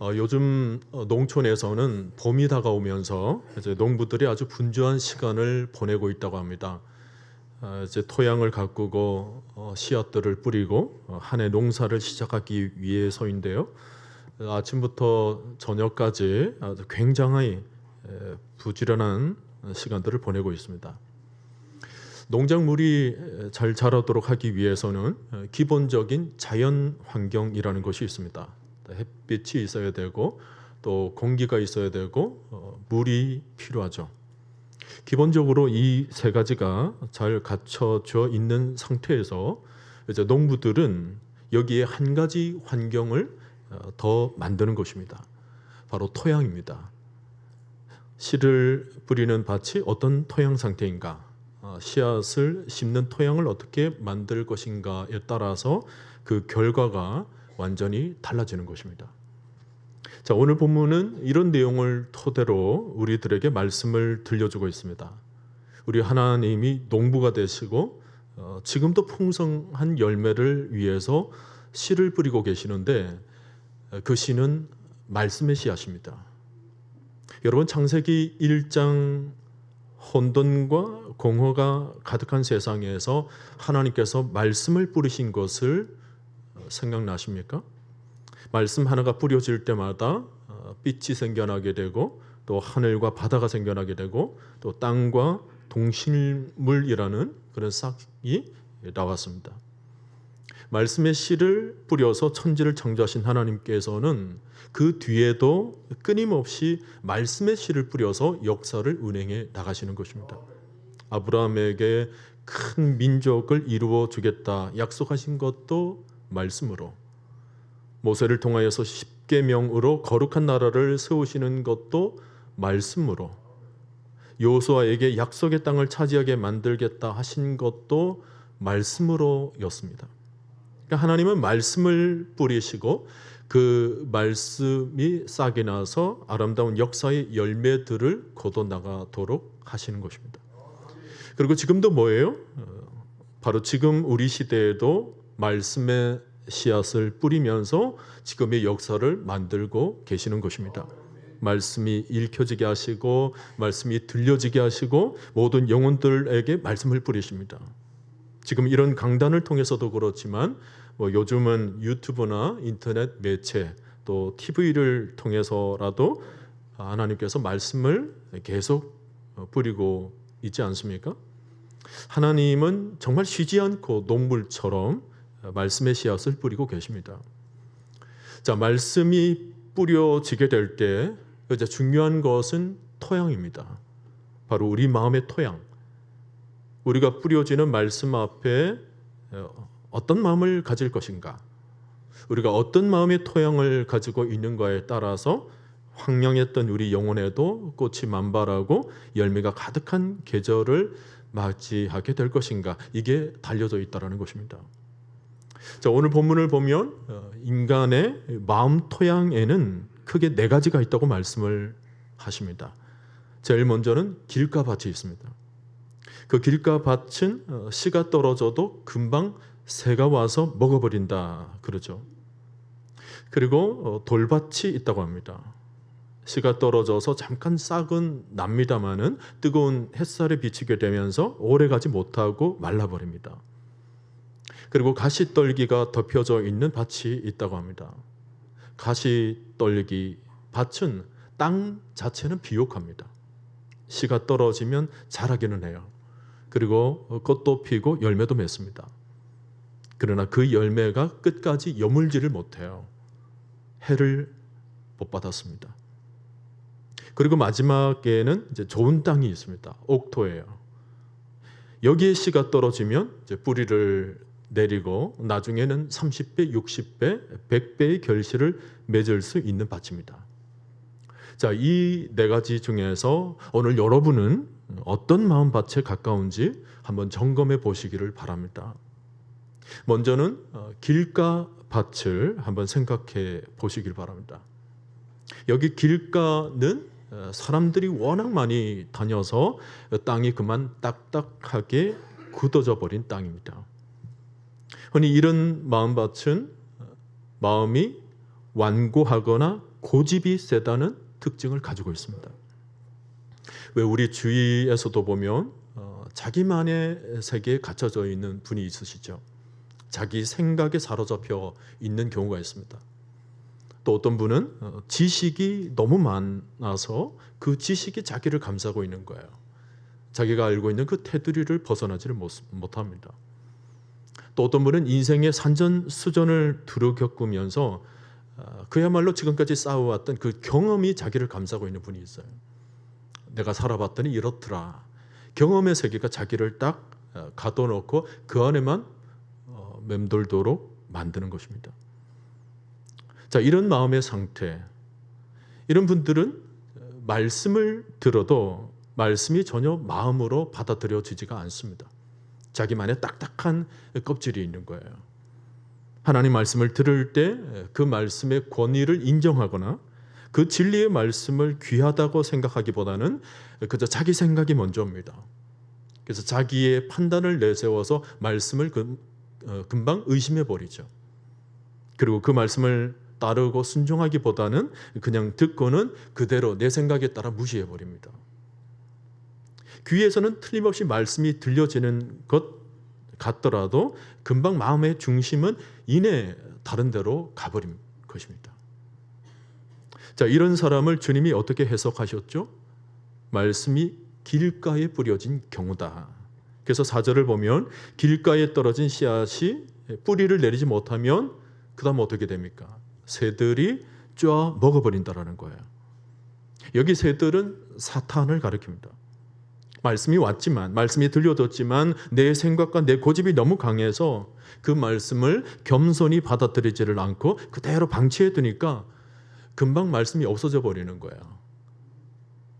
요즘 농촌에서는 봄이 다가오면서 이제 농부들이 아주 분주한 시간을 보내고 있다고 합니다. 이제 토양을 가꾸고 씨앗들을 뿌리고 한 해 농사를 시작하기 위해서인데요. 아침부터 저녁까지 아주 굉장히 부지런한 시간들을 보내고 있습니다. 농작물이 잘 자라도록 하기 위해서는 기본적인 자연 환경이라는 것이 있습니다. 햇빛이 있어야 되고 또 공기가 있어야 되고 물이 필요하죠. 기본적으로 이 세 가지가 잘 갖춰져 있는 상태에서 이제 농부들은 여기에 한 가지 환경을 더 만드는 것입니다. 바로 토양입니다. 씨를 뿌리는 밭이 어떤 토양 상태인가, 씨앗을 심는 토양을 어떻게 만들 것인가에 따라서 그 결과가 완전히 달라지는 것입니다. 자, 오늘 본문은 이런 내용을 토대로 우리들에게 말씀을 들려주고 있습니다. 우리 하나님이 농부가 되시고 지금도 풍성한 열매를 위해서 씨를 뿌리고 계시는데 그 씨는 말씀의 씨앗입니다. 여러분, 창세기 1장 혼돈과 공허가 가득한 세상에서 하나님께서 말씀을 뿌리신 것을 생각나십니까? 말씀 하나가 뿌려질 때마다 빛이 생겨나게 되고 또 하늘과 바다가 생겨나게 되고 또 땅과 동식물이라는 그런 싹이 나왔습니다. 말씀의 씨를 뿌려서 천지를 창조하신 하나님께서는 그 뒤에도 끊임없이 말씀의 씨를 뿌려서 역사를 운행해 나가시는 것입니다. 아브라함에게 큰 민족을 이루어 주겠다 약속하신 것도 말씀으로, 모세를 통하여서 십계명으로 거룩한 나라를 세우시는 것도 말씀으로, 여호수아에게 약속의 땅을 차지하게 만들겠다 하신 것도 말씀으로였습니다. 그러니까 하나님은 말씀을 뿌리시고 그 말씀이 싹이 나서 아름다운 역사의 열매들을 거둬 나가도록 하시는 것입니다. 그리고 지금도 뭐예요? 바로 지금 우리 시대에도 말씀의 씨앗을 뿌리면서 지금의 역사를 만들고 계시는 것입니다. 말씀이 읽혀지게 하시고 말씀이 들려지게 하시고 모든 영혼들에게 말씀을 뿌리십니다. 지금 이런 강단을 통해서도 그렇지만 요즘은 유튜브나 인터넷 매체 또 TV를 통해서라도 하나님께서 말씀을 계속 뿌리고 있지 않습니까? 하나님은 정말 쉬지 않고 농물처럼 말씀의 씨앗을 뿌리고 계십니다. 자, 말씀이 뿌려지게 될 때 이제 중요한 것은 토양입니다. 바로 우리 마음의 토양. 우리가 뿌려지는 말씀 앞에 어떤 마음을 가질 것인가, 우리가 어떤 마음의 토양을 가지고 있는가에 따라서 황량했던 우리 영혼에도 꽃이 만발하고 열매가 가득한 계절을 맞이하게 될 것인가, 이게 달려져 있다는 것입니다. 자, 오늘 본문을 보면 인간의 마음 토양에는 크게 네 가지가 있다고 말씀을 하십니다. 제일 먼저는 길가 밭이 있습니다. 그 길가 밭은 씨가 떨어져도 금방 새가 와서 먹어버린다 그러죠. 그리고 돌밭이 있다고 합니다. 씨가 떨어져서 잠깐 싹은 납니다마는 뜨거운 햇살에 비치게 되면서 오래가지 못하고 말라버립니다. 그리고 가시떨기가 덮여져 있는 밭이 있다고 합니다. 가시떨기 밭은 땅 자체는 비옥합니다. 씨가 떨어지면 자라기는 해요. 그리고 꽃도 피고 열매도 맺습니다. 그러나 그 열매가 끝까지 여물지를 못해요. 해를 못 받았습니다. 그리고 마지막에는 이제 좋은 땅이 있습니다. 옥토예요. 여기에 씨가 떨어지면 이제 뿌리를 내리고 나중에는 30배, 60배, 100배의 결실을 맺을 수 있는 밭입니다. 자, 이 네 가지 중에서 오늘 여러분은 어떤 마음밭에 가까운지 한번 점검해 보시기를 바랍니다. 먼저는 길가 밭을 한번 생각해 보시길 바랍니다. 여기 길가는 사람들이 워낙 많이 다녀서 땅이 그만 딱딱하게 굳어져 버린 땅입니다. 흔히 이런 마음밭은 마음이 완고하거나 고집이 세다는 특징을 가지고 있습니다. 왜 우리 주위에서도 보면 자기만의 세계에 갇혀져 있는 분이 있으시죠. 자기 생각에 사로잡혀 있는 경우가 있습니다. 또 어떤 분은 지식이 너무 많아서 그 지식이 자기를 감싸고 있는 거예요. 자기가 알고 있는 그 테두리를 벗어나지를 못합니다. 또 어떤 분은 인생의 산전수전을 두루 겪으면서 그야말로 지금까지 쌓아왔던 그 경험이 자기를 감싸고 있는 분이 있어요. 내가 살아봤더니 이렇더라. 경험의 세계가 자기를 딱 가둬놓고 그 안에만 맴돌도록 만드는 것입니다. 자, 이런 마음의 상태, 이런 분들은 말씀을 들어도 말씀이 전혀 마음으로 받아들여지지가 않습니다. 자기만의 딱딱한 껍질이 있는 거예요. 하나님 말씀을 들을 때 그 말씀의 권위를 인정하거나 그 진리의 말씀을 귀하다고 생각하기보다는 그저 자기 생각이 먼저입니다. 그래서 자기의 판단을 내세워서 말씀을 금방 의심해 버리죠. 그리고 그 말씀을 따르고 순종하기보다는 그냥 듣고는 그대로 내 생각에 따라 무시해 버립니다. 귀에서는 틀림없이 말씀이 들려지는 것 같더라도 금방 마음의 중심은 이내 다른 데로 가버린 것입니다. 자, 이런 사람을 주님이 어떻게 해석하셨죠? 말씀이 길가에 뿌려진 경우다. 그래서 4절을 보면 길가에 떨어진 씨앗이 뿌리를 내리지 못하면 그 다음 어떻게 됩니까? 새들이 쫙 먹어버린다라는 거예요. 여기 새들은 사탄을 가리킵니다. 말씀이 왔지만, 말씀이 들려졌지만 내 생각과 내 고집이 너무 강해서 그 말씀을 겸손히 받아들이지를 않고 그대로 방치해 두니까 금방 말씀이 없어져 버리는 거예요.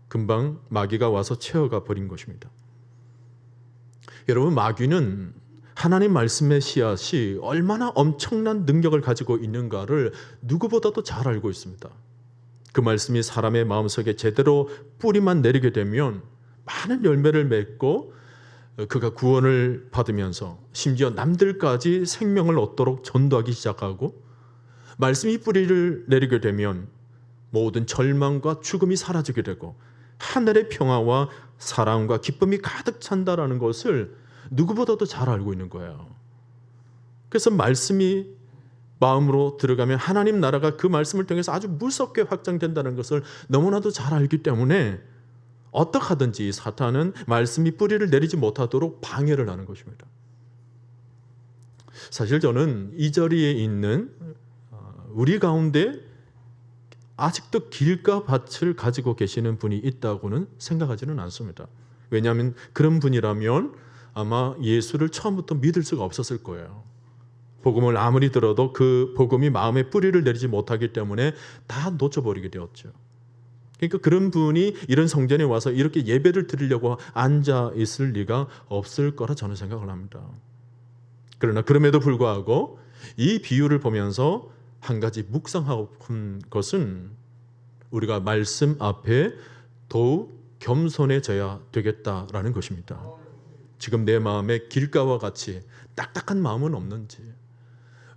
금방 마귀가 와서 채워가 버린 것입니다. 여러분, 마귀는 하나님 말씀의 씨앗이 얼마나 엄청난 능력을 가지고 있는가를 누구보다도 잘 알고 있습니다. 그 말씀이 사람의 마음속에 제대로 뿌리만 내리게 되면 많은 열매를 맺고 그가 구원을 받으면서 심지어 남들까지 생명을 얻도록 전도하기 시작하고, 말씀이 뿌리를 내리게 되면 모든 절망과 죽음이 사라지게 되고 하늘의 평화와 사랑과 기쁨이 가득 찬다라는 것을 누구보다도 잘 알고 있는 거예요. 그래서 말씀이 마음으로 들어가면 하나님 나라가 그 말씀을 통해서 아주 무섭게 확장된다는 것을 너무나도 잘 알기 때문에 어떻게 하든지 사탄은 말씀이 뿌리를 내리지 못하도록 방해를 하는 것입니다. 사실 저는 이 자리에 있는 우리 가운데 아직도 길가 밭을 가지고 계시는 분이 있다고는 생각하지는 않습니다. 왜냐하면 그런 분이라면 아마 예수를 처음부터 믿을 수가 없었을 거예요. 복음을 아무리 들어도 그 복음이 마음에 뿌리를 내리지 못하기 때문에 다 놓쳐버리게 되었죠. 그러니까 그런 분이 이런 성전에 와서 이렇게 예배를 드리려고 앉아 있을 리가 없을 거라 저는 생각을 합니다. 그러나 그럼에도 불구하고 이 비유를 보면서 한 가지 묵상하고 싶은 것은 우리가 말씀 앞에 더욱 겸손해져야 되겠다라는 것입니다. 지금 내 마음에 길가와 같이 딱딱한 마음은 없는지,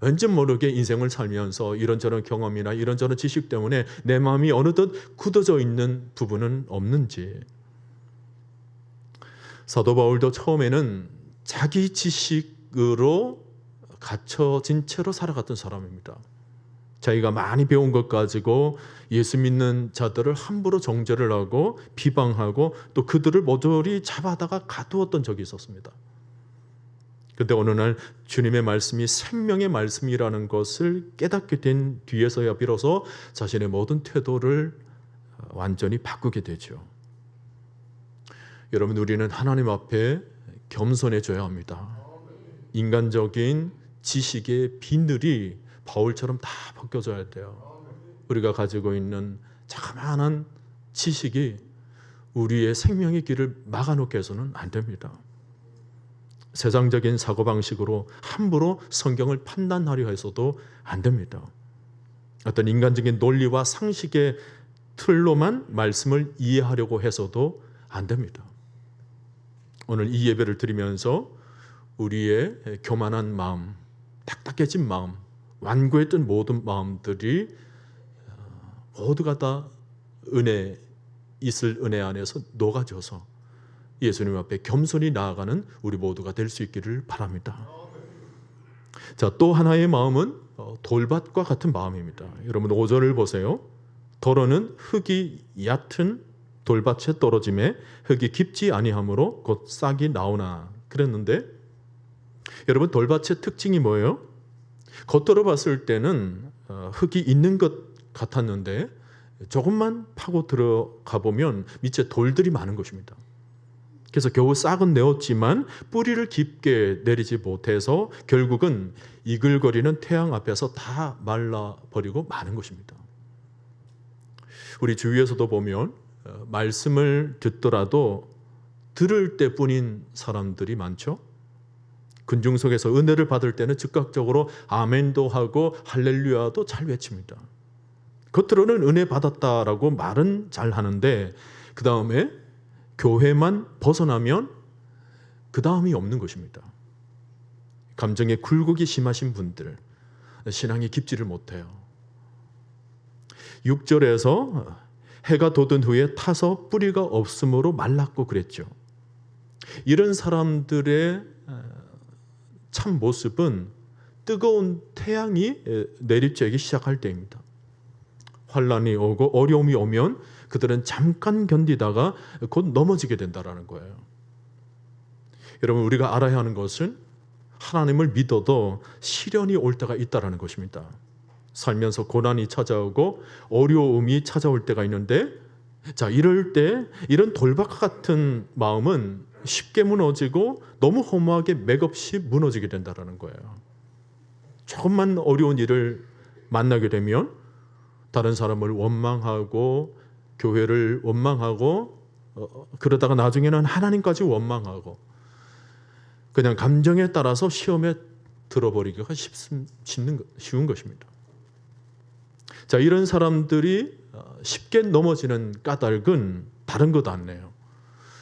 왠지 모르게 인생을 살면서 이런저런 경험이나 이런저런 지식 때문에 내 마음이 어느덧 굳어져 있는 부분은 없는지. 사도 바울도 처음에는 자기 지식으로 갇혀진 채로 살아갔던 사람입니다. 자기가 많이 배운 것 가지고 예수 믿는 자들을 함부로 정죄를 하고 비방하고 또 그들을 모조리 잡아다가 가두었던 적이 있었습니다. 그런데 어느 날 주님의 말씀이 생명의 말씀이라는 것을 깨닫게 된 뒤에서야 비로소 자신의 모든 태도를 완전히 바꾸게 되죠. 여러분, 우리는 하나님 앞에 겸손해져야 합니다. 인간적인 지식의 비늘이 바울처럼 다 벗겨져야 돼요. 우리가 가지고 있는 자그마한 지식이 우리의 생명의 길을 막아놓게 해서는 안 됩니다. 세상적인 사고방식으로 함부로 성경을 판단하려 해서도 안 됩니다. 어떤 인간적인 논리와 상식의 틀로만 말씀을 이해하려고 해서도 안 됩니다. 오늘 이 예배를 드리면서 우리의 교만한 마음, 딱딱해진 마음, 완고했던 모든 마음들이 모두가 다 은혜 있을 은혜 안에서 녹아져서 예수님 앞에 겸손히 나아가는 우리 모두가 될 수 있기를 바랍니다. 자, 또 하나의 마음은 돌밭과 같은 마음입니다. 여러분 5절을 보세요. 더러는 흙이 얕은 돌밭에 떨어짐에 흙이 깊지 아니하므로 곧 싹이 나오나 그랬는데, 여러분 돌밭의 특징이 뭐예요? 겉으로 봤을 때는 흙이 있는 것 같았는데 조금만 파고 들어가 보면 밑에 돌들이 많은 것입니다. 그래서 겨우 싹은 내었지만 뿌리를 깊게 내리지 못해서 결국은 이글거리는 태양 앞에서 다 말라버리고 마는 것입니다. 우리 주위에서도 보면 말씀을 듣더라도 들을 때뿐인 사람들이 많죠. 군중 속에서 은혜를 받을 때는 즉각적으로 아멘도 하고 할렐루야도 잘 외칩니다. 겉으로는 은혜 받았다라고 말은 잘 하는데 그 다음에 교회만 벗어나면 그 다음이 없는 것입니다. 감정에 굴곡이 심하신 분들, 신앙이 깊지를 못해요. 6절에서 해가 돋은 후에 타서 뿌리가 없으므로 말랐고 그랬죠. 이런 사람들의 참 모습은 뜨거운 태양이 내리쬐기 시작할 때입니다. 환란이 오고 어려움이 오면 그들은 잠깐 견디다가 곧 넘어지게 된다는 거예요. 여러분, 우리가 알아야 하는 것은 하나님을 믿어도 시련이 올 때가 있다는 것입니다. 살면서 고난이 찾아오고 어려움이 찾아올 때가 있는데, 자, 이럴 때 이런 돌밭 같은 마음은 쉽게 무너지고 너무 허무하게 맥없이 무너지게 된다는 거예요. 조금만 어려운 일을 만나게 되면 다른 사람을 원망하고 교회를 원망하고 그러다가 나중에는 하나님까지 원망하고 그냥 감정에 따라서 시험에 들어버리기가 쉬운 것입니다. 자, 이런 사람들이 쉽게 넘어지는 까닭은 다른 것 아니에요.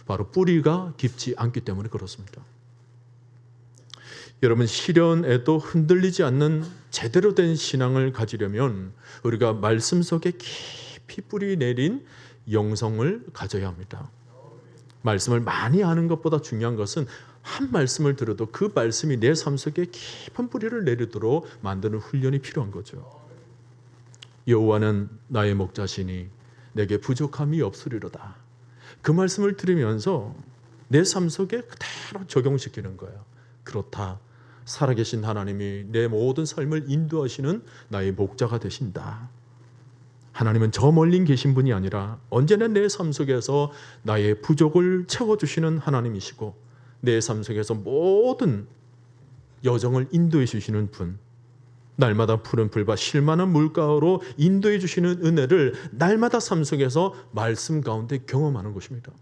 바로 뿌리가 깊지 않기 때문에 그렇습니다. 여러분, 시련에도 흔들리지 않는 제대로 된 신앙을 가지려면 우리가 말씀 속에 깊이 뿌리 내린 영성을 가져야 합니다. 말씀을 많이 아는 것보다 중요한 것은 한 말씀을 들어도 그 말씀이 내 삶 속에 깊은 뿌리를 내리도록 만드는 훈련이 필요한 거죠. 여호와는 나의 목자시니 내게 부족함이 없으리로다. 그 말씀을 들으면서 내 삶 속에 그대로 적용시키는 거예요. 그렇다. 살아계신 하나님이 내 모든 삶을 인도하시는 나의 목자가 되신다. 하나님은 저 멀리 계신 분이 아니라 언제나 내 삶 속에서 나의 부족을 채워주시는 하나님이시고 내 삶 속에서 모든 여정을 인도해 주시는 분, 날마다 푸른 풀과 쉴만한 물가로 인도해 주시는 은혜를 날마다 삶 속에서 말씀 가운데 경험하는 것입니다.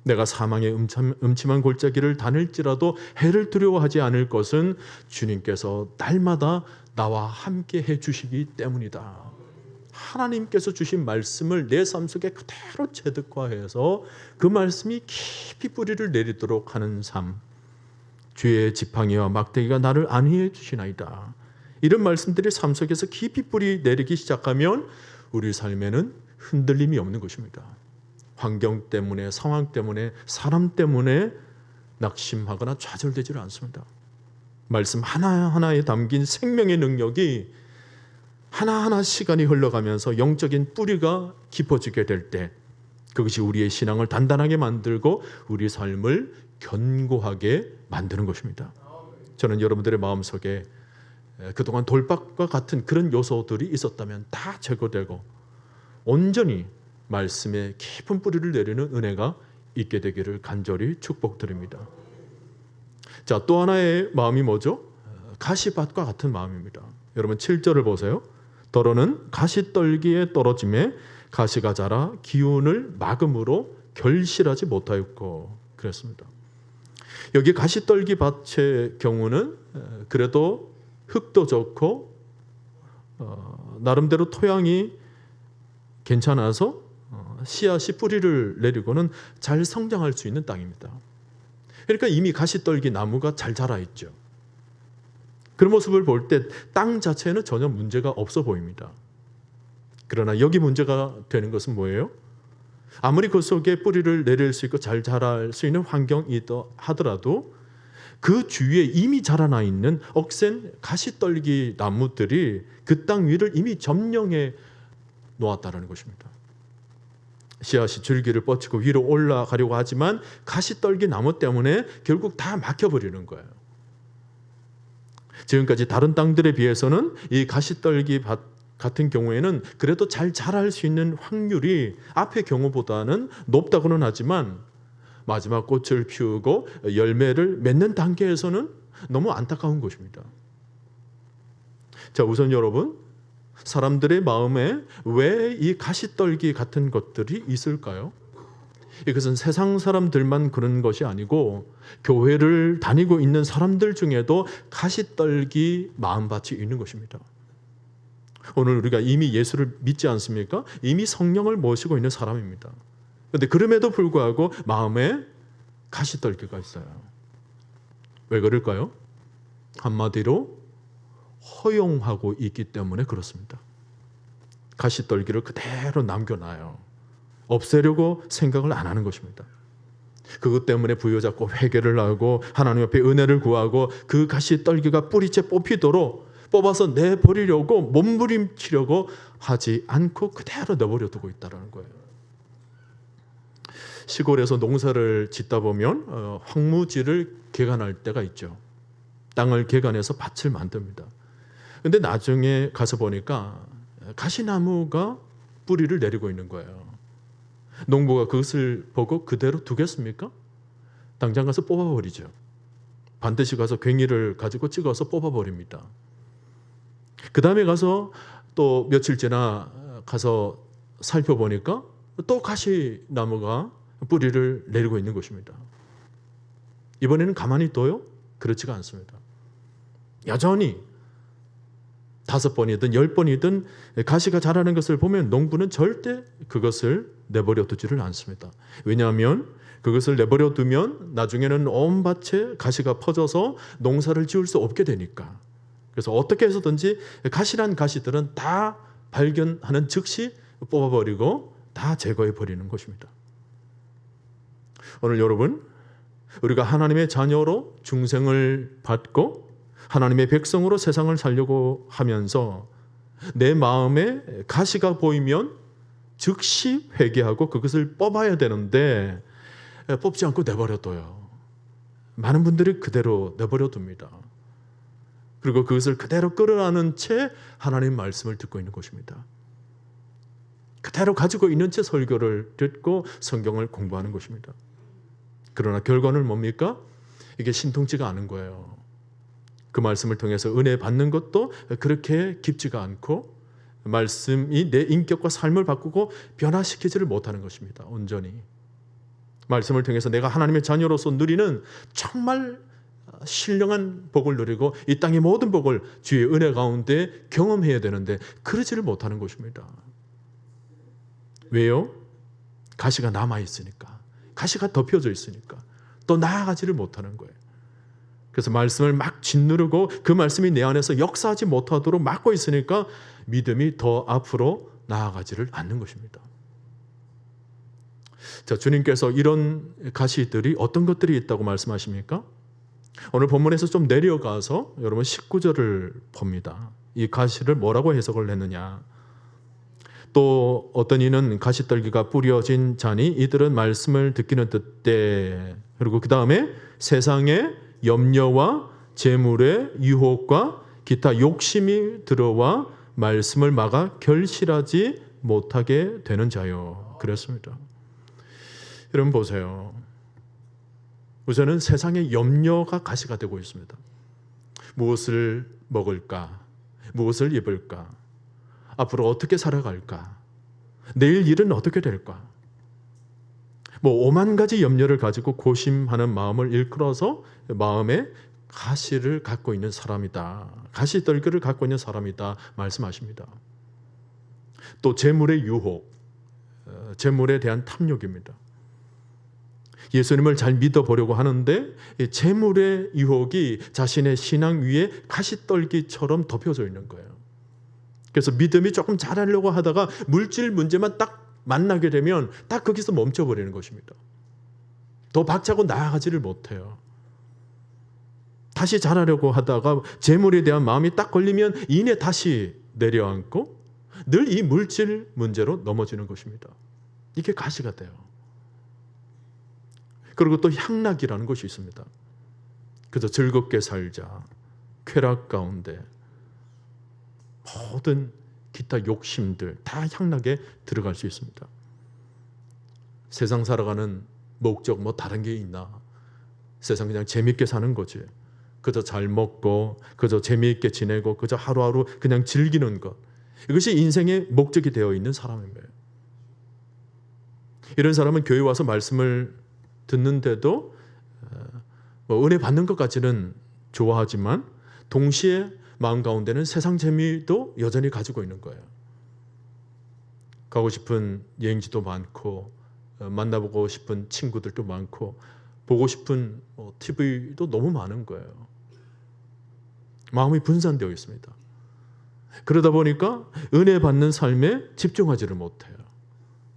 내가 사망의 음침한 골짜기를 다닐지라도 해를 두려워하지 않을 것은 주님께서 날마다 나와 함께 해주시기 때문이다. 하나님께서 주신 말씀을 내 삶 속에 그대로 체득화해서 그 말씀이 깊이 뿌리를 내리도록 하는 삶. 주의 지팡이와 막대기가 나를 안위해 주시나이다. 이런 말씀들이 삶 속에서 깊이 뿌리 내리기 시작하면 우리 삶에는 흔들림이 없는 것입니다. 환경 때문에, 상황 때문에, 사람 때문에 낙심하거나 좌절되지를 않습니다. 말씀 하나하나에 담긴 생명의 능력이 하나하나 시간이 흘러가면서 영적인 뿌리가 깊어지게 될 때 그것이 우리의 신앙을 단단하게 만들고 우리 삶을 견고하게 만드는 것입니다. 저는 여러분들의 마음속에 그동안 돌밭과 같은 그런 요소들이 있었다면 다 제거되고 온전히 말씀에 깊은 뿌리를 내리는 은혜가 있게 되기를 간절히 축복드립니다. 자, 또 하나의 마음이 뭐죠? 가시밭과 같은 마음입니다. 여러분 7절을 보세요. 더러는 가시떨기에 떨어짐에 가시가 자라 기운을 막음으로 결실하지 못하였고 그랬습니다. 여기 가시떨기 밭의 경우는 그래도 흙도 좋고 나름대로 토양이 괜찮아서 씨앗이 뿌리를 내리고는 잘 성장할 수 있는 땅입니다. 그러니까 이미 가시떨기 나무가 잘 자라 있죠. 그런 모습을 볼 때 땅 자체는 전혀 문제가 없어 보입니다. 그러나 여기 문제가 되는 것은 뭐예요? 아무리 그 속에 뿌리를 내릴 수 있고 잘 자랄 수 있는 환경이다 하더라도 그 주위에 이미 자라나 있는 억센 가시떨기 나무들이 그 땅 위를 이미 점령해 놓았다는 것입니다. 씨앗이 줄기를 뻗치고 위로 올라가려고 하지만 가시떨기 나무 때문에 결국 다 막혀버리는 거예요. 지금까지 다른 땅들에 비해서는 이 가시떨기 밭 같은 경우에는 그래도 잘 자랄 수 있는 확률이 앞의 경우보다는 높다고는 하지만 마지막 꽃을 피우고 열매를 맺는 단계에서는 너무 안타까운 것입니다. 자, 우선 여러분, 사람들의 마음에 왜 이 가시떨기 같은 것들이 있을까요? 이것은 세상 사람들만 그런 것이 아니고 교회를 다니고 있는 사람들 중에도 가시떨기 마음밭이 있는 것입니다. 오늘 우리가 이미 예수를 믿지 않습니까? 이미 성령을 모시고 있는 사람입니다. 그런데 그럼에도 불구하고 마음에 가시떨기가 있어요. 왜 그럴까요? 한마디로 허용하고 있기 때문에 그렇습니다. 가시떨기를 그대로 남겨놔요. 없애려고 생각을 안 하는 것입니다. 그것 때문에 부여잡고 회개를 하고 하나님 앞에 은혜를 구하고 그 가시떨기가 뿌리째 뽑히도록 뽑아서 내버리려고 몸부림치려고 하지 않고 그대로 내버려 두고 있다는 거예요. 시골에서 농사를 짓다 보면 황무지를 개간할 때가 있죠. 땅을 개간해서 밭을 만듭니다. 그런데 나중에 가서 보니까 가시나무가 뿌리를 내리고 있는 거예요. 농부가 그것을 보고 그대로 두겠습니까? 당장 가서 뽑아버리죠. 반드시 가서 괭이를 가지고 찍어서 뽑아버립니다. 그 다음에 가서 또 며칠 지나 가서 살펴보니까 또 가시나무가 뿌리를 내리고 있는 것입니다. 이번에는 가만히 둬요? 그렇지가 않습니다. 여전히 5번이든 10번이든 가시가 자라는 것을 보면 농부는 절대 그것을 내버려 두지를 않습니다. 왜냐하면 그것을 내버려 두면 나중에는 온 밭에 가시가 퍼져서 농사를 지을 수 없게 되니까. 그래서 어떻게 해서든지 가시란 가시들은 다 발견하는 즉시 뽑아버리고 다 제거해 버리는 것입니다. 오늘 여러분, 우리가 하나님의 자녀로 중생을 받고 하나님의 백성으로 세상을 살려고 하면서 내 마음에 가시가 보이면 즉시 회개하고 그것을 뽑아야 되는데 뽑지 않고 내버려둬요. 많은 분들이 그대로 내버려둡니다. 그리고 그것을 그대로 끌어안은 채 하나님 말씀을 듣고 있는 것입니다. 그대로 가지고 있는 채 설교를 듣고 성경을 공부하는 것입니다. 그러나 결과는 뭡니까? 이게 신통치가 않은 거예요. 그 말씀을 통해서 은혜 받는 것도 그렇게 깊지가 않고 말씀이 내 인격과 삶을 바꾸고 변화시키지를 못하는 것입니다. 온전히. 말씀을 통해서 내가 하나님의 자녀로서 누리는 정말 신령한 복을 누리고 이 땅의 모든 복을 주의 은혜 가운데 경험해야 되는데 그러지를 못하는 것입니다. 왜요? 가시가 남아있으니까. 가시가 덮여져 있으니까. 또 나아가지를 못하는 거예요. 그래서 말씀을 막 짓누르고 그 말씀이 내 안에서 역사하지 못하도록 막고 있으니까 믿음이 더 앞으로 나아가지를 않는 것입니다. 자, 주님께서 이런 가시들이 어떤 것들이 있다고 말씀하십니까? 오늘 본문에서 좀 내려가서 여러분 19절을 봅니다. 이 가시를 뭐라고 해석을 했느냐? 또 어떤 이는 가시떨기가 뿌려진 자니 이들은 말씀을 듣기는 듣되, 그리고 그 다음에 세상의 염려와 재물의 유혹과 기타 욕심이 들어와 말씀을 막아 결실하지 못하게 되는 자요. 그렇습니다. 여러분 보세요. 우선은 세상의 염려가 가시가 되고 있습니다. 무엇을 먹을까? 무엇을 입을까? 앞으로 어떻게 살아갈까? 내일 일은 어떻게 될까? 뭐 5만 가지 염려를 가지고 고심하는 마음을 일컬어서 마음에 가시를 갖고 있는 사람이다. 가시떨기를 갖고 있는 사람이다 말씀하십니다. 또 재물의 유혹, 재물에 대한 탐욕입니다. 예수님을 잘 믿어보려고 하는데 재물의 유혹이 자신의 신앙 위에 가시떨기처럼 덮여져 있는 거예요. 그래서 믿음이 조금 자라려고 하다가 물질 문제만 딱 만나게 되면 딱 거기서 멈춰버리는 것입니다. 더 박차고 나아가지를 못해요. 다시 자라려고 하다가 재물에 대한 마음이 딱 걸리면 이내 다시 내려앉고 늘 이 물질 문제로 넘어지는 것입니다. 이게 가시가 돼요. 그리고 또 향락이라는 것이 있습니다. 그저 즐겁게 살자, 쾌락 가운데 모든 기타 욕심들 다 향락에 들어갈 수 있습니다. 세상 살아가는 목적 뭐 다른 게 있나? 세상 그냥 재밌게 사는 거지. 그저 잘 먹고 그저 재미있게 지내고 그저 하루하루 그냥 즐기는 것. 이것이 인생의 목적이 되어 있는 사람입니다. 이런 사람은 교회 와서 말씀을 듣는데도 뭐 은혜 받는 것까지는 좋아하지만 동시에 마음 가운데는 세상 재미도 여전히 가지고 있는 거예요. 가고 싶은 여행지도 많고 만나보고 싶은 친구들도 많고 보고 싶은 TV도 너무 많은 거예요. 마음이 분산되어 있습니다. 그러다 보니까 은혜 받는 삶에 집중하지를 못해요.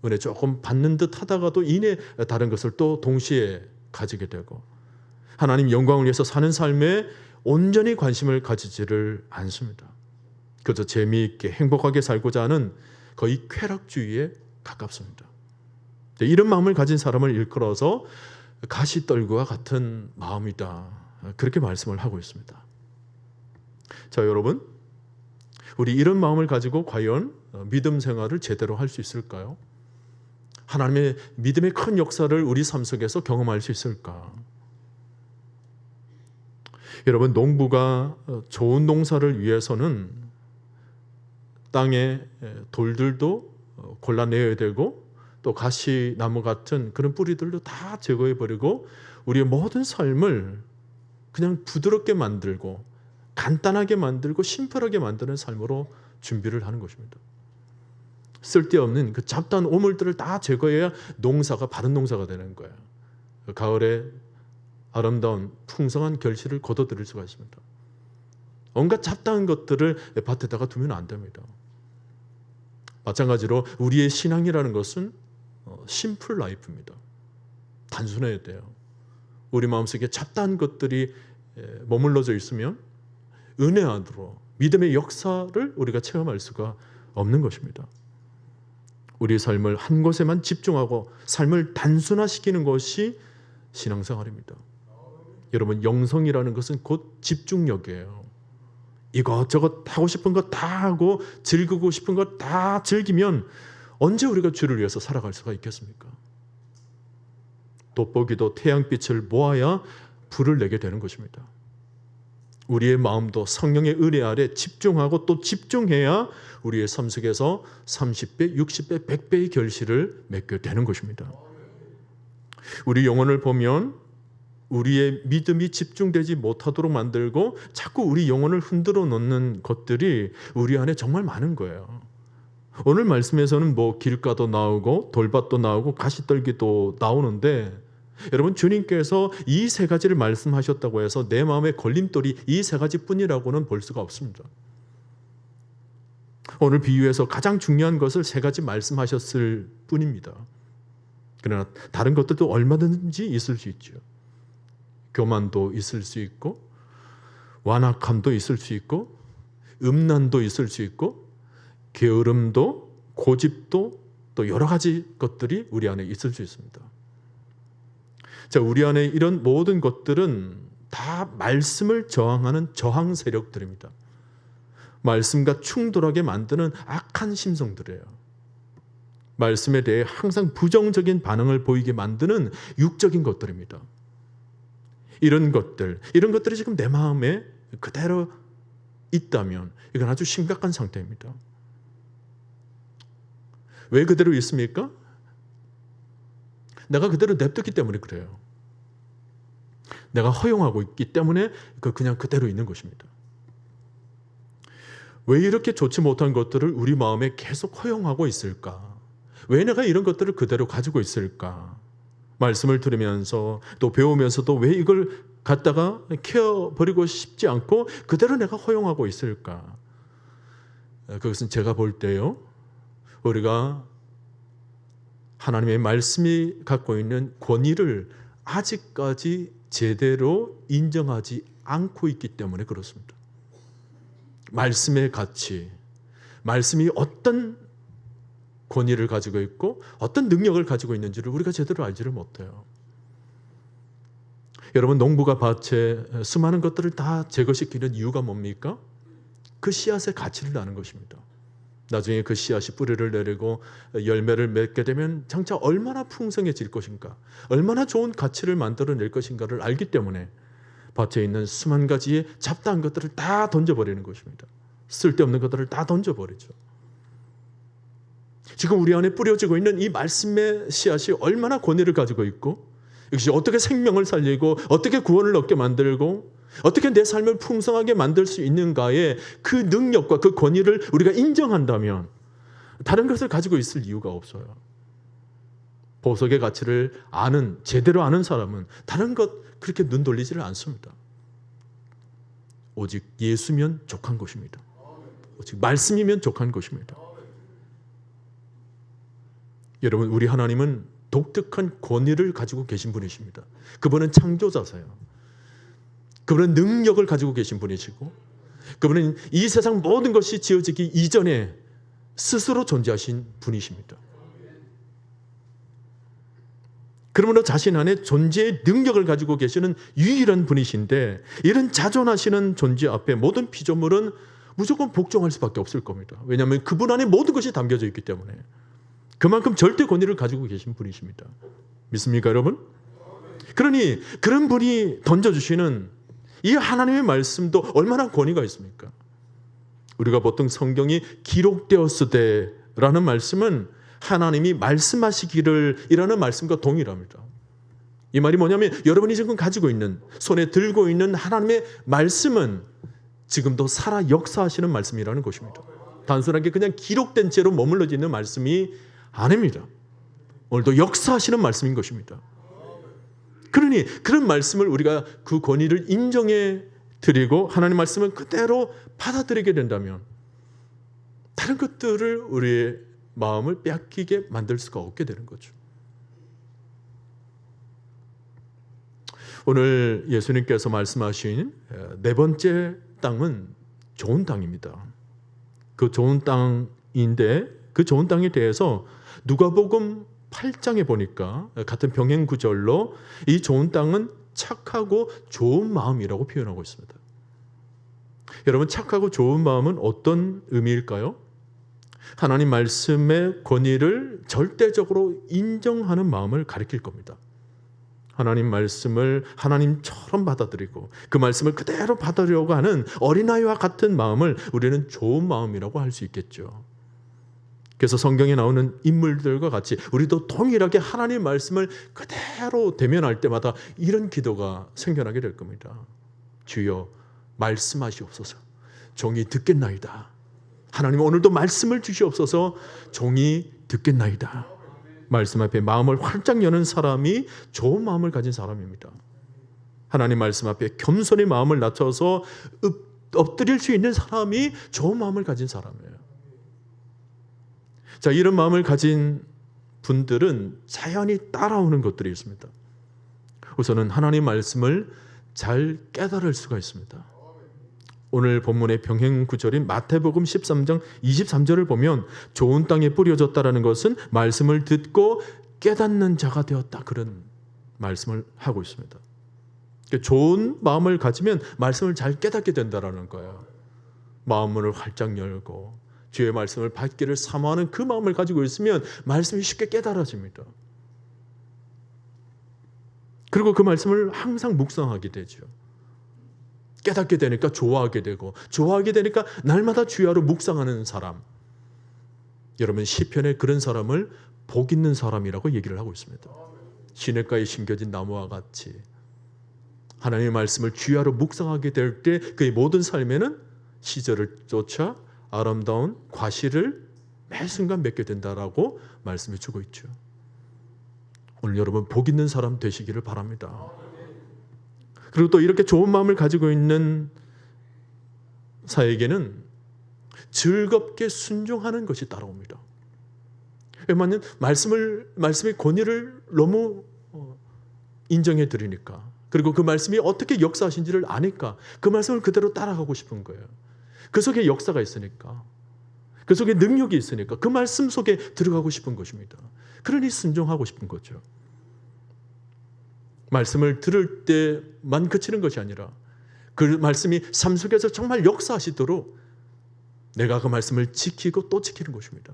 은혜 조금 받는 듯 하다가도 이내 다른 것을 또 동시에 가지게 되고 하나님 영광을 위해서 사는 삶에 온전히 관심을 가지지를 않습니다. 그저 재미있게 행복하게 살고자 하는 거의 쾌락주의에 가깝습니다. 이런 마음을 가진 사람을 일컬어서 가시떨기와 같은 마음이다. 그렇게 말씀을 하고 있습니다. 자, 여러분, 우리 이런 마음을 가지고 과연 믿음 생활을 제대로 할 수 있을까요? 하나님의 믿음의 큰 역사를 우리 삶 속에서 경험할 수 있을까? 여러분, 농부가 좋은 농사를 위해서는 땅에 돌들도 골라내야 되고 또 가시나무 같은 그런 뿌리들도 다 제거해버리고 우리의 모든 삶을 그냥 부드럽게 만들고 간단하게 만들고 심플하게 만드는 삶으로 준비를 하는 것입니다. 쓸데없는 그 잡다한 오물들을 다 제거해야 농사가 바른 농사가 되는 거예요. 가을에 아름다운 풍성한 결실을 거둬들일 수가 있습니다. 온갖 잡다한 것들을 밭에다가 두면 안 됩니다. 마찬가지로 우리의 신앙이라는 것은 심플 라이프입니다. 단순해야 돼요. 우리 마음속에 잡다한 것들이 머물러져 있으면 은혜 안으로 믿음의 역사를 우리가 체험할 수가 없는 것입니다. 우리 삶을 한 곳에만 집중하고 삶을 단순화시키는 것이 신앙생활입니다. 여러분, 영성이라는 것은 곧 집중력이에요. 이것저것 하고 싶은 거 다 하고 즐기고 싶은 거 다 즐기면 언제 우리가 주를 위해서 살아갈 수가 있겠습니까? 돋보기도 태양빛을 모아야 불을 내게 되는 것입니다. 우리의 마음도 성령의 은혜 아래 집중하고 또 집중해야 우리의 삶 속에서 30배, 60배, 100배의 결실을 맺게 되는 것입니다. 우리 영혼을 보면 우리의 믿음이 집중되지 못하도록 만들고 자꾸 우리 영혼을 흔들어 놓는 것들이 우리 안에 정말 많은 거예요. 오늘 말씀에서는 뭐 길가도 나오고 돌밭도 나오고 가시떨기도 나오는데 여러분, 주님께서 이 세 가지를 말씀하셨다고 해서 내 마음의 걸림돌이 이 세 가지뿐이라고는 볼 수가 없습니다. 오늘 비유에서 가장 중요한 것을 세 가지 말씀하셨을 뿐입니다. 그러나 다른 것들도 얼마든지 있을 수 있죠. 교만도 있을 수 있고 완악함도 있을 수 있고 음란도 있을 수 있고 게으름도 고집도 또 여러 가지 것들이 우리 안에 있을 수 있습니다. 자, 우리 안에 이런 모든 것들은 다 말씀을 저항하는 저항 세력들입니다. 말씀과 충돌하게 만드는 악한 심성들이에요. 말씀에 대해 항상 부정적인 반응을 보이게 만드는 육적인 것들입니다. 이런 것들이 지금 내 마음에 그대로 있다면 이건 아주 심각한 상태입니다. 왜 그대로 있습니까? 내가 그대로 냅뒀기 때문에 그래요. 내가 허용하고 있기 때문에 그냥 그대로 있는 것입니다. 왜 이렇게 좋지 못한 것들을 우리 마음에 계속 허용하고 있을까? 왜 내가 이런 것들을 그대로 가지고 있을까? 말씀을 들으면서 또 배우면서도 왜 이걸 갖다가 키워버리고 싶지 않고 그대로 내가 허용하고 있을까? 그것은 제가 볼 때요, 우리가 하나님의 말씀이 갖고 있는 권위를 아직까지 제대로 인정하지 않고 있기 때문에 그렇습니다. 말씀의 가치, 말씀이 어떤 권위를 가지고 있고 어떤 능력을 가지고 있는지를 우리가 제대로 알지를 못해요. 여러분, 농부가 밭에 수많은 것들을 다 제거시키는 이유가 뭡니까? 그 씨앗의 가치를 아는 것입니다. 나중에 그 씨앗이 뿌리를 내리고 열매를 맺게 되면 장차 얼마나 풍성해질 것인가, 얼마나 좋은 가치를 만들어낼 것인가를 알기 때문에 밭에 있는 수만 가지의 잡다한 것들을 다 던져버리는 것입니다. 쓸데없는 것들을 다 던져버리죠. 지금 우리 안에 뿌려지고 있는 이 말씀의 씨앗이 얼마나 권위를 가지고 있고, 이것이 어떻게 생명을 살리고 어떻게 구원을 얻게 만들고 어떻게 내 삶을 풍성하게 만들 수 있는가의 그 능력과 그 권위를 우리가 인정한다면 다른 것을 가지고 있을 이유가 없어요. 보석의 가치를 아는, 제대로 아는 사람은 다른 것 그렇게 눈 돌리지를 않습니다. 오직 예수면 족한 것입니다. 오직 말씀이면 족한 것입니다. 여러분, 우리 하나님은 독특한 권위를 가지고 계신 분이십니다. 그분은 창조자세요. 그분은 능력을 가지고 계신 분이시고, 그분은 이 세상 모든 것이 지어지기 이전에 스스로 존재하신 분이십니다. 그러므로 자신 안에 존재의 능력을 가지고 계시는 유일한 분이신데, 이런 자존하시는 존재 앞에 모든 피조물은 무조건 복종할 수밖에 없을 겁니다. 왜냐하면 그분 안에 모든 것이 담겨져 있기 때문에. 그만큼 절대 권위를 가지고 계신 분이십니다. 믿습니까, 여러분? 그러니 그런 분이 던져주시는 이 하나님의 말씀도 얼마나 권위가 있습니까? 우리가 보통 성경이 기록되었으되라는 말씀은 하나님이 말씀하시기를 이라는 말씀과 동일합니다. 이 말이 뭐냐면 여러분이 지금 가지고 있는, 손에 들고 있는 하나님의 말씀은 지금도 살아 역사하시는 말씀이라는 것입니다. 단순하게 그냥 기록된 채로 머물러져 있는 말씀이 아닙니다. 오늘도 역사하시는 말씀인 것입니다. 그러니 그런 말씀을 우리가 그 권위를 인정해 드리고 하나님 말씀을 그대로 받아들이게 된다면 다른 것들을 우리의 마음을 빼앗기게 만들 수가 없게 되는 거죠. 오늘 예수님께서 말씀하신 네 번째 땅은 좋은 땅입니다. 그 좋은 땅인데 그 좋은 땅에 대해서 누가복음 8장에 보니까 같은 병행 구절로 이 좋은 땅은 착하고 좋은 마음이라고 표현하고 있습니다. 여러분, 착하고 좋은 마음은 어떤 의미일까요? 하나님 말씀의 권위를 절대적으로 인정하는 마음을 가리킬 겁니다. 하나님 말씀을 하나님처럼 받아들이고 그 말씀을 그대로 받으려고 하는 어린아이와 같은 마음을 우리는 좋은 마음이라고 할 수 있겠죠. 그래서 성경에 나오는 인물들과 같이 우리도 동일하게 하나님 말씀을 그대로 대면할 때마다 이런 기도가 생겨나게 될 겁니다. 주여 말씀하시옵소서. 종이 듣겠나이다. 하나님 오늘도 말씀을 주시옵소서. 종이 듣겠나이다. 말씀 앞에 마음을 활짝 여는 사람이 좋은 마음을 가진 사람입니다. 하나님 말씀 앞에 겸손히 마음을 낮춰서 엎드릴 수 있는 사람이 좋은 마음을 가진 사람이에요. 자, 이런 마음을 가진 분들은 자연히 따라오는 것들이 있습니다. 우선은 하나님 말씀을 잘 깨달을 수가 있습니다. 오늘 본문의 병행 구절인 마태복음 13장 23절을 보면 좋은 땅에 뿌려졌다라는 것은 말씀을 듣고 깨닫는 자가 되었다, 그런 말씀을 하고 있습니다. 좋은 마음을 가지면 말씀을 잘 깨닫게 된다라는 거예요. 마음문을 활짝 열고 주의 말씀을 받기를 사모하는 그 마음을 가지고 있으면 말씀이 쉽게 깨달아집니다. 그리고 그 말씀을 항상 묵상하게 되죠. 깨닫게 되니까 좋아하게 되고, 좋아하게 되니까 날마다 주야로 묵상하는 사람. 여러분, 시편에 그런 사람을 복 있는 사람이라고 얘기를 하고 있습니다. 시냇가에 심겨진 나무와 같이 하나님의 말씀을 주야로 묵상하게 될 때 그의 모든 삶에는 시절을 쫓아 아름다운 과실을 매 순간 맺게 된다라고 말씀해 주고 있죠. 오늘 여러분 복 있는 사람 되시기를 바랍니다. 그리고 또 이렇게 좋은 마음을 가지고 있는 사에게는 즐겁게 순종하는 것이 따라옵니다. 왜냐하면 말씀의 권위를 너무 인정해 드리니까, 그리고 그 말씀이 어떻게 역사하신지를 아니까 그 말씀을 그대로 따라가고 싶은 거예요. 그 속에 역사가 있으니까, 그 속에 능력이 있으니까 그 말씀 속에 들어가고 싶은 것입니다. 그러니 순종하고 싶은 거죠. 말씀을 들을 때만 그치는 것이 아니라 그 말씀이 삶 속에서 정말 역사하시도록 내가 그 말씀을 지키고 또 지키는 것입니다.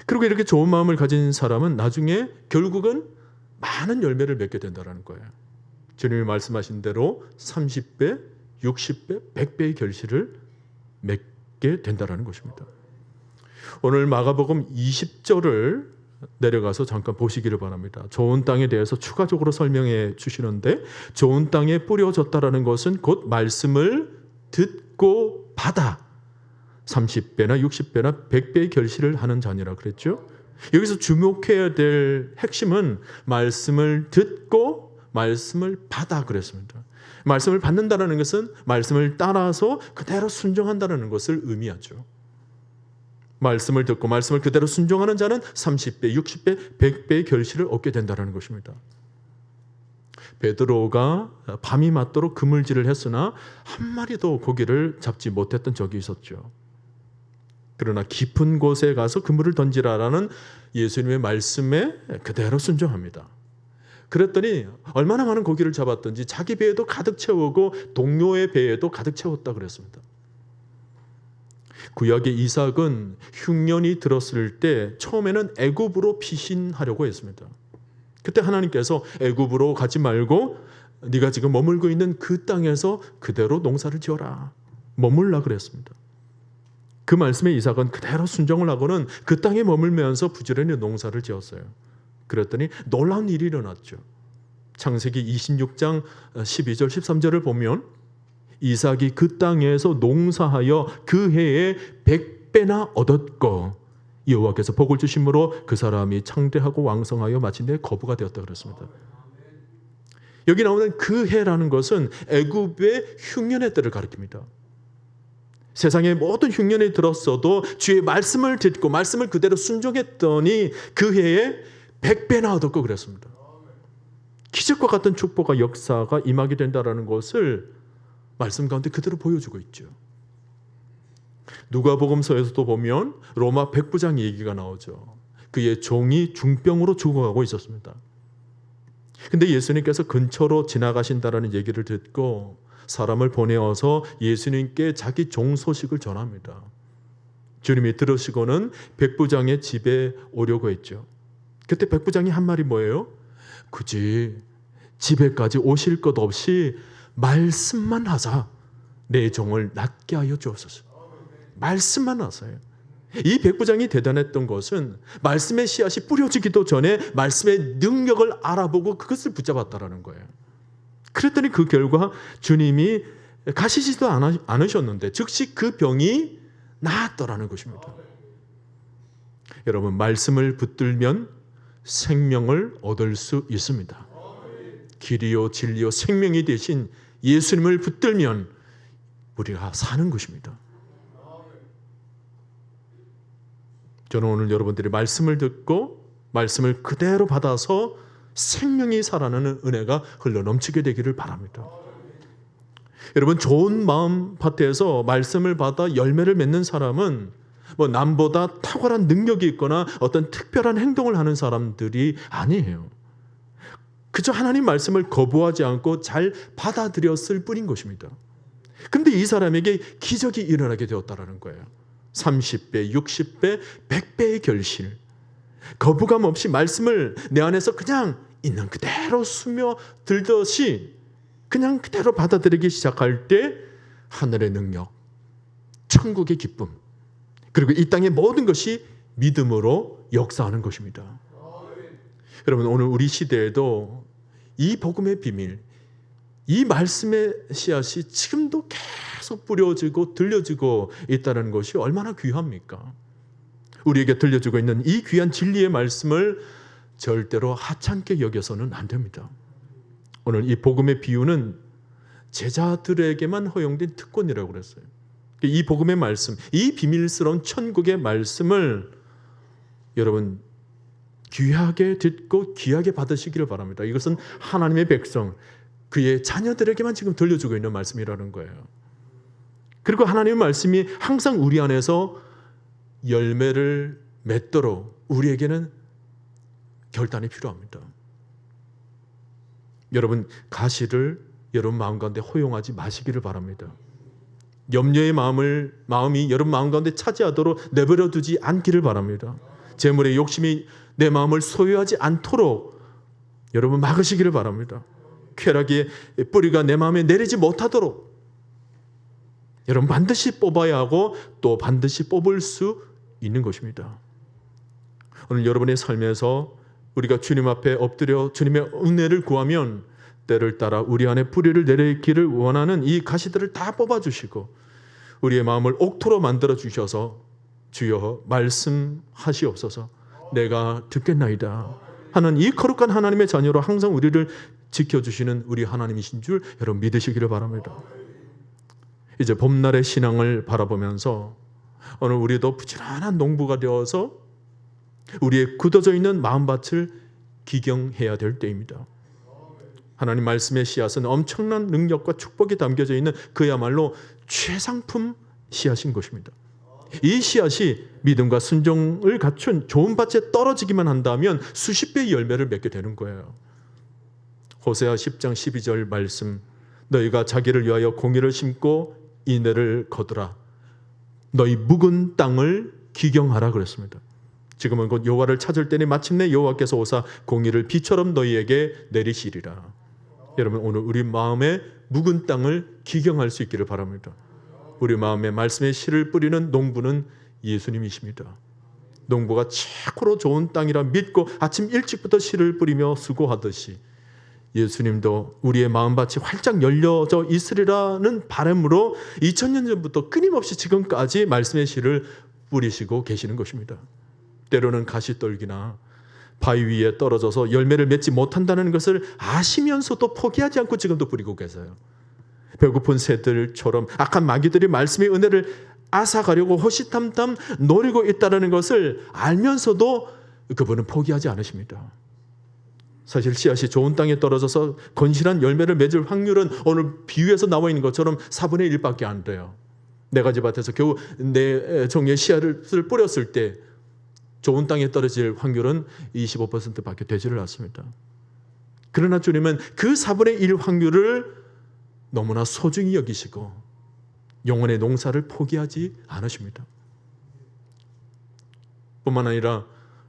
그리고 이렇게 좋은 마음을 가진 사람은 나중에 결국은 많은 열매를 맺게 된다는 거예요. 주님이 말씀하신 대로 30배, 60배, 100배의 결실을 맺게 된다는 것입니다. 오늘 마가복음 20절을 내려가서 잠깐 보시기를 바랍니다. 좋은 땅에 대해서 추가적으로 설명해 주시는데, 좋은 땅에 뿌려졌다라는 것은 곧 말씀을 듣고 받아 30배나 60배나 100배의 결실을 하는 자니라 그랬죠. 여기서 주목해야 될 핵심은 말씀을 듣고 말씀을 받아 그랬습니다. 말씀을 받는다는 것은 말씀을 따라서 그대로 순종한다는 것을 의미하죠. 말씀을 듣고 말씀을 그대로 순종하는 자는 30배, 60배, 100배의 결실을 얻게 된다는 것입니다. 베드로가 밤이 맞도록 그물질을 했으나 한 마리도 고기를 잡지 못했던 적이 있었죠. 그러나 깊은 곳에 가서 그물을 던지라라는 예수님의 말씀에 그대로 순종합니다. 그랬더니 얼마나 많은 고기를 잡았던지 자기 배에도 가득 채우고 동료의 배에도 가득 채웠다 그랬습니다. 구약의 이삭은 흉년이 들었을 때 처음에는 애굽으로 피신하려고 했습니다. 그때 하나님께서 애굽으로 가지 말고 네가 지금 머물고 있는 그 땅에서 그대로 농사를 지어라, 머물라 그랬습니다. 그 말씀에 이삭은 그대로 순종을 하고는 그 땅에 머물면서 부지런히 농사를 지었어요. 그랬더니 놀라운 일이 일어났죠. 창세기 26장 12절 13절을 보면 이삭이 그 땅에서 농사하여 그 해에 100배나 얻었고 여호와께서 복을 주심으로 그 사람이 창대하고 왕성하여 마침내 거부가 되었다 그랬습니다. 여기 나오는 그 해라는 것은 애굽의 흉년의 때를 가리킵니다. 세상의 모든 흉년이 들었어도 주의 말씀을 듣고 말씀을 그대로 순종했더니 그 해에 100배나 얻었고 그랬습니다. 기적과 같은 축복과 역사가 임하게 된다는 것을 말씀 가운데 그대로 보여주고 있죠. 누가복음서에서도 보면 로마 백부장 얘기가 나오죠. 그의 종이 중병으로 죽어가고 있었습니다. 근데 예수님께서 근처로 지나가신다라는 얘기를 듣고 사람을 보내어서 예수님께 자기 종 소식을 전합니다. 주님이 들으시고는 백부장의 집에 오려고 했죠. 그때 백부장이 한 말이 뭐예요? 굳이 집에까지 오실 것 없이 말씀만 하자 내 종을 낫게 하여 주옵소서. 말씀만 하세요. 이 백부장이 대단했던 것은 말씀의 씨앗이 뿌려지기도 전에 말씀의 능력을 알아보고 그것을 붙잡았다라는 거예요. 그랬더니 그 결과 주님이 가시지도 않으셨는데 즉시 그 병이 나았더라는 것입니다. 여러분, 말씀을 붙들면 생명을 얻을 수 있습니다. 길이요 진리요 생명이 되신 예수님을 붙들면 우리가 사는 것입니다. 저는 오늘 여러분들이 말씀을 듣고 말씀을 그대로 받아서 생명이 살아나는 은혜가 흘러넘치게 되기를 바랍니다. 여러분, 좋은 마음 밭에서 말씀을 받아 열매를 맺는 사람은 남보다 탁월한 능력이 있거나 어떤 특별한 행동을 하는 사람들이 아니에요. 그저 하나님 말씀을 거부하지 않고 잘 받아들였을 뿐인 것입니다. 그런데 이 사람에게 기적이 일어나게 되었다는 거예요. 30배, 60배, 100배의 결실. 거부감 없이 말씀을 내 안에서 그냥 있는 그대로 스며들듯이 그냥 그대로 받아들이기 시작할 때 하늘의 능력, 천국의 기쁨, 그리고 이 땅의 모든 것이 믿음으로 역사하는 것입니다. 여러분, 오늘 우리 시대에도 이 복음의 비밀, 이 말씀의 씨앗이 지금도 계속 뿌려지고 들려지고 있다는 것이 얼마나 귀합니까? 우리에게 들려주고 있는 이 귀한 진리의 말씀을 절대로 하찮게 여겨서는 안 됩니다. 오늘 이 복음의 비유는 제자들에게만 허용된 특권이라고 그랬어요. 이 복음의 말씀, 이 비밀스러운 천국의 말씀을 여러분 귀하게 듣고 귀하게 받으시기를 바랍니다. 이것은 하나님의 백성, 그의 자녀들에게만 지금 들려주고 있는 말씀이라는 거예요. 그리고 하나님의 말씀이 항상 우리 안에서 열매를 맺도록 우리에게는 결단이 필요합니다. 여러분 가시를 여러분 마음 가운데 허용하지 마시기를 바랍니다. 염려의 마음이 여러분 마음 가운데 차지하도록 내버려 두지 않기를 바랍니다. 재물의 욕심이 내 마음을 소유하지 않도록 여러분 막으시기를 바랍니다. 쾌락의 뿌리가 내 마음에 내리지 못하도록 여러분 반드시 뽑아야 하고 또 반드시 뽑을 수 있는 것입니다. 오늘 여러분의 삶에서 우리가 주님 앞에 엎드려 주님의 은혜를 구하면 때를 따라 우리 안에 뿌리를 내리기를 원하는 이 가시들을 다 뽑아주시고 우리의 마음을 옥토로 만들어 주셔서 주여 말씀하시옵소서, 내가 듣겠나이다 하는 이 거룩한 하나님의 자녀로 항상 우리를 지켜주시는 우리 하나님이신 줄 여러분 믿으시기를 바랍니다. 이제 봄날의 신앙을 바라보면서 오늘 우리도 부지런한 농부가 되어서 우리의 굳어져 있는 마음밭을 기경해야 될 때입니다. 하나님 말씀의 씨앗은 엄청난 능력과 축복이 담겨져 있는 그야말로 최상품 씨앗인 것입니다. 이 씨앗이 믿음과 순종을 갖춘 좋은 밭에 떨어지기만 한다면 수십 배의 열매를 맺게 되는 거예요. 호세아 10장 12절 말씀, 너희가 자기를 위하여 공의를 심고 인애를 거두라. 너희 묵은 땅을 기경하라 그랬습니다. 지금은 곧 여호와를 찾을 때니 마침내 여호와께서 오사 공의를 비처럼 너희에게 내리시리라. 여러분 오늘 우리 마음에 묵은 땅을 기경할 수 있기를 바랍니다. 우리 마음에 말씀의 씨를 뿌리는 농부는 예수님이십니다. 농부가 최고로 좋은 땅이라 믿고 아침 일찍부터 씨를 뿌리며 수고하듯이 예수님도 우리의 마음밭이 활짝 열려져 있으리라는 바람으로 2000년 전부터 끊임없이 지금까지 말씀의 씨를 뿌리시고 계시는 것입니다. 때로는 가시떨기나 바위 위에 떨어져서 열매를 맺지 못한다는 것을 아시면서도 포기하지 않고 지금도 뿌리고 계세요. 배고픈 새들처럼 악한 마귀들이 말씀의 은혜를 앗아가려고 호시탐탐 노리고 있다는 것을 알면서도 그분은 포기하지 않으십니다. 사실 씨앗이 좋은 땅에 떨어져서 건실한 열매를 맺을 확률은 오늘 비유에서 나와 있는 것처럼 4분의 1밖에 안 돼요. 네 가지 밭에서 겨우 네 종류의 씨앗을 뿌렸을 때 좋은 땅에 떨어질 확률은 25%밖에 되지를 않습니다. 그러나 주님은 그 4분의 1 확률을 너무나 소중히 여기시고 영혼의 농사를 포기하지 않으십니다. 뿐만 아니라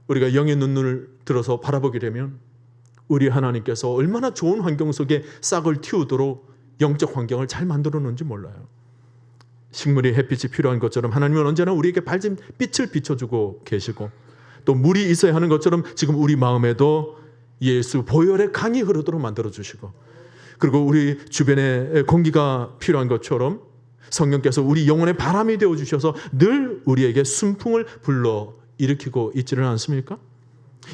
우리가 영의 눈을 들어서 바라보게 되면 우리 하나님께서 얼마나 좋은 환경 속에 싹을 틔우도록 영적 환경을 잘 만들어 놓은지 몰라요. 식물이 햇빛이 필요한 것처럼 하나님은 언제나 우리에게 밝은 빛을 비춰주고 계시고 또 물이 있어야 하는 것처럼 지금 우리 마음에도 예수 보혈의 강이 흐르도록 만들어주시고 그리고 우리 주변에 공기가 필요한 것처럼 성령께서 우리 영혼의 바람이 되어주셔서 늘 우리에게 순풍을 불러 일으키고 있지는 않습니까?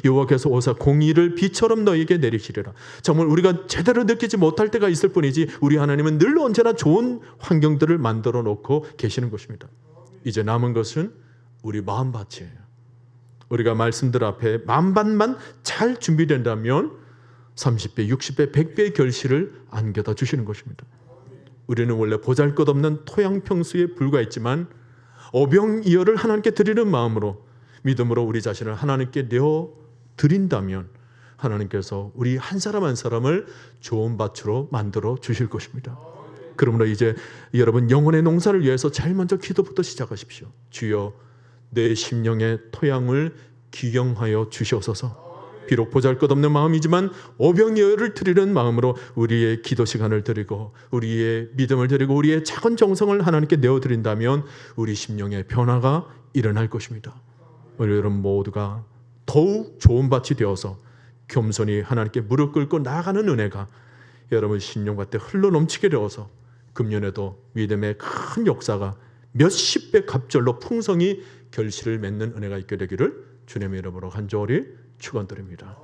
여호와께서 오사 공의를 비처럼 너희에게 내리시리라. 정말 우리가 제대로 느끼지 못할 때가 있을 뿐이지 우리 하나님은 늘 언제나 좋은 환경들을 만들어 놓고 계시는 것입니다. 이제 남은 것은 우리 마음밭이에요. 우리가 말씀들 앞에 마음밭만 잘 준비된다면 30배, 60배, 100배의 결실을 안겨다 주시는 것입니다. 우리는 원래 보잘것없는 토양평수에 불과했지만 오병이어를 하나님께 드리는 마음으로 믿음으로 우리 자신을 하나님께 내어 드린다면 하나님께서 우리 한 사람 한 사람을 좋은 밭으로 만들어 주실 것입니다. 그러므로 이제 여러분 영혼의 농사를 위해서 제일 먼저 기도부터 시작하십시오. 주여 내 심령의 토양을 기경하여 주시옵소서. 비록 보잘것없는 마음이지만 오병이어를 드리는 마음으로 우리의 기도 시간을 드리고 우리의 믿음을 드리고 우리의 작은 정성을 하나님께 내어드린다면 우리 심령의 변화가 일어날 것입니다. 우리 여러분 모두가 더욱 좋은 밭이 되어서 겸손히 하나님께 무릎 꿇고 나아가는 은혜가 여러분 심령밭에 흘러넘치게 되어서 금년에도 믿음의 큰 역사가 몇십 배 갑절로 풍성히 결실을 맺는 은혜가 있게 되기를 주님의 이름으로 간절히 축원드립니다.